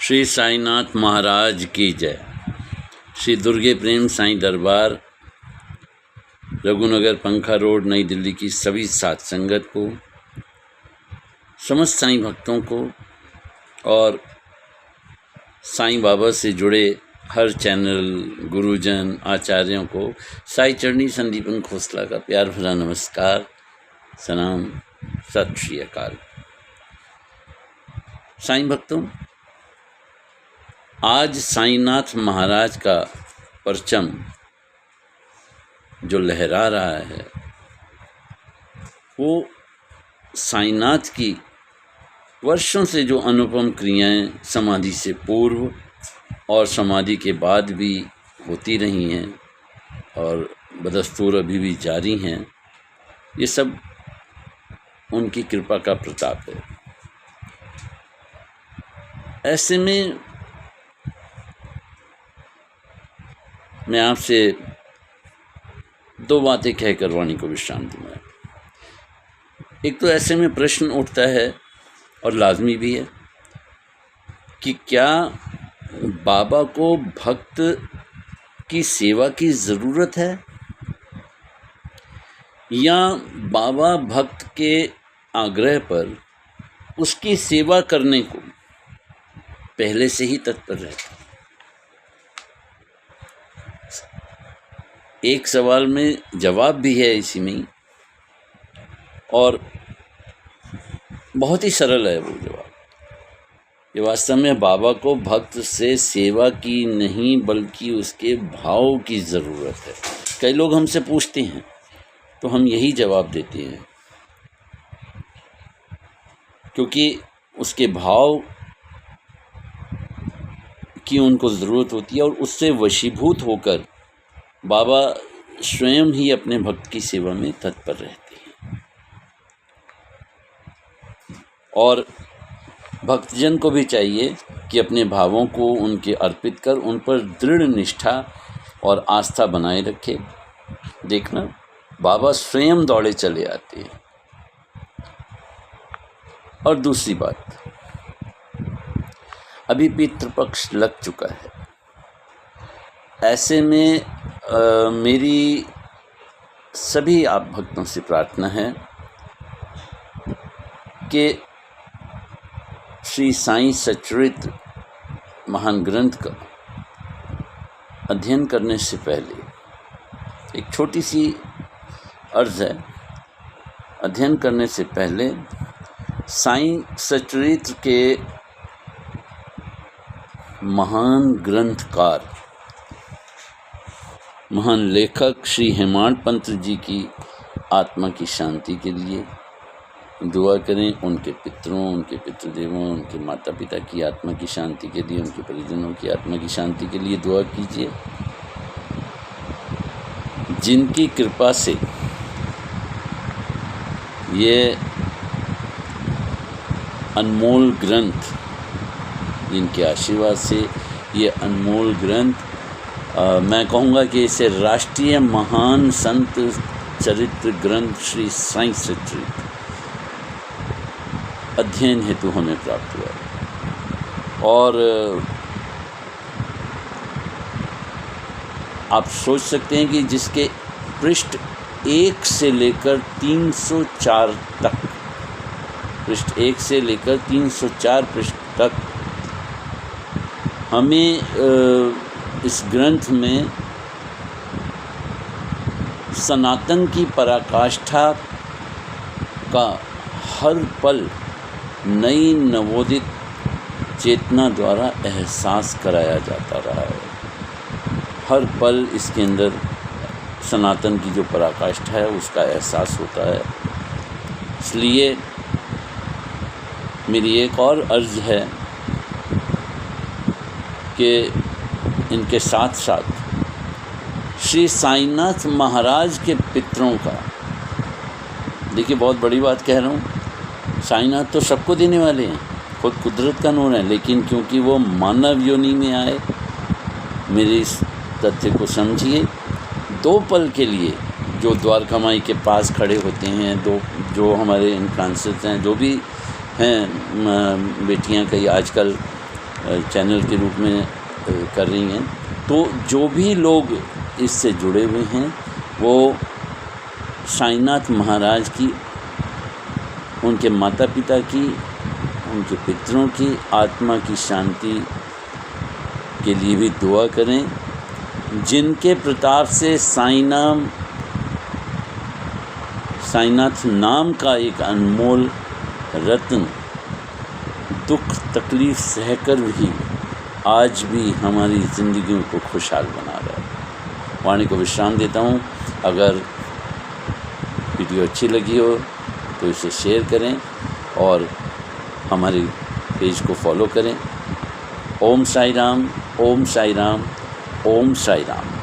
श्री साईनाथ महाराज की जय। श्री दुर्गे प्रेम साईं दरबार, रघुनगर, पंखा रोड, नई दिल्ली की सभी साध संगत को, समस्त साईं भक्तों को और साईं बाबा से जुड़े हर चैनल, गुरुजन, आचार्यों को साई चरणी संदीपन खोसला का प्यार भरा नमस्कार, सलाम, सत श्री अकाल। साईं भक्तों, आज साईनाथ महाराज का परचम जो लहरा रहा है वो साईनाथ की वर्षों से जो अनुपम क्रियाएं समाधि से पूर्व और समाधि के बाद भी होती रही हैं और बदस्तूर अभी भी जारी हैं, ये सब उनकी कृपा का प्रताप है। ऐसे में मैं आपसे दो बातें कहकर वाणी को विश्राम दूंगा। एक तो ऐसे में प्रश्न उठता है और लाजमी भी है कि क्या बाबा को भक्त की सेवा की ज़रूरत है या बाबा भक्त के आग्रह पर उसकी सेवा करने को पहले से ही तत्पर रहता है। एक सवाल में जवाब भी है इसी में ही, और बहुत ही सरल है वो जवाब। ये वास्तव में बाबा को भक्त से सेवा की नहीं बल्कि उसके भाव की ज़रूरत है। कई लोग हमसे पूछते हैं तो हम यही जवाब देते हैं, क्योंकि उसके भाव की उनको ज़रूरत होती है और उससे वशीभूत होकर बाबा स्वयं ही अपने भक्त की सेवा में तत्पर रहते हैं। और भक्तजन को भी चाहिए कि अपने भावों को उनके अर्पित कर उन पर दृढ़ निष्ठा और आस्था बनाए रखे। देखना, बाबा स्वयं दौड़े चले आते हैं। और दूसरी बात, अभी पितृपक्ष लग चुका है। ऐसे में मेरी सभी आप भक्तों से प्रार्थना है कि श्री साईं सच्चरित्र महान ग्रंथ का अध्ययन करने से पहले एक छोटी सी अर्ज़ है। अध्ययन करने से पहले साईं सच्चरित्र के महान ग्रंथकार, महान लेखक श्री हेमाड पंत जी की आत्मा की शांति के लिए दुआ करें। उनके पितरों, उनके पितृदेवों, उनके माता पिता की आत्मा की शांति के लिए, उनके परिजनों की आत्मा की शांति के लिए दुआ कीजिए, जिनकी कृपा से ये अनमोल ग्रंथ, जिनके आशीर्वाद से ये अनमोल ग्रंथ, मैं कहूँगा कि इसे राष्ट्रीय महान संत चरित्र ग्रंथ श्री साईं सच्चरित्र अध्ययन हेतु हमें प्राप्त हुआ। और आप सोच सकते हैं कि जिसके पृष्ठ 1 से लेकर 304 तक, पृष्ठ 1 से लेकर 304 पृष्ठ तक हमें इस ग्रंथ में सनातन की पराकाष्ठा का हर पल नई नवोदित चेतना द्वारा एहसास कराया जाता रहा है। हर पल इसके अंदर सनातन की जो पराकाष्ठा है उसका एहसास होता है। इसलिए मेरी एक और अर्ज़ है कि इनके साथ साथ श्री साईनाथ महाराज के पितरों का, देखिए बहुत बड़ी बात कह रहा हूँ, साईनाथ तो सबको देने वाले हैं, खुद कुदरत का नूर है, लेकिन क्योंकि वो मानव योनि में आए, मेरे इस तथ्य को समझिए, 2 पल के लिए जो द्वारका माई के पास खड़े होते हैं, जो हमारे इनफ्लुएंसर्स हैं, जो भी हैं बेटियां, कई आजकल चैनल के रूप में कर रही हैं। तो जो भी लोग इससे जुड़े हुए हैं वो साईनाथ महाराज की, उनके माता पिता की, उनके पितरों की आत्मा की शांति के लिए भी दुआ करें, जिनके प्रताप से साईनाथ नाम का एक अनमोल रत्न दुख तकलीफ़ सहकर भी आज भी हमारी ज़िंदगियों को खुशहाल बना रहा है। वाणी को विश्राम देता हूँ। अगर वीडियो अच्छी लगी हो तो इसे शेयर करें और हमारे पेज को फॉलो करें। ओम साई राम, ओम साई राम, ओम साई राम।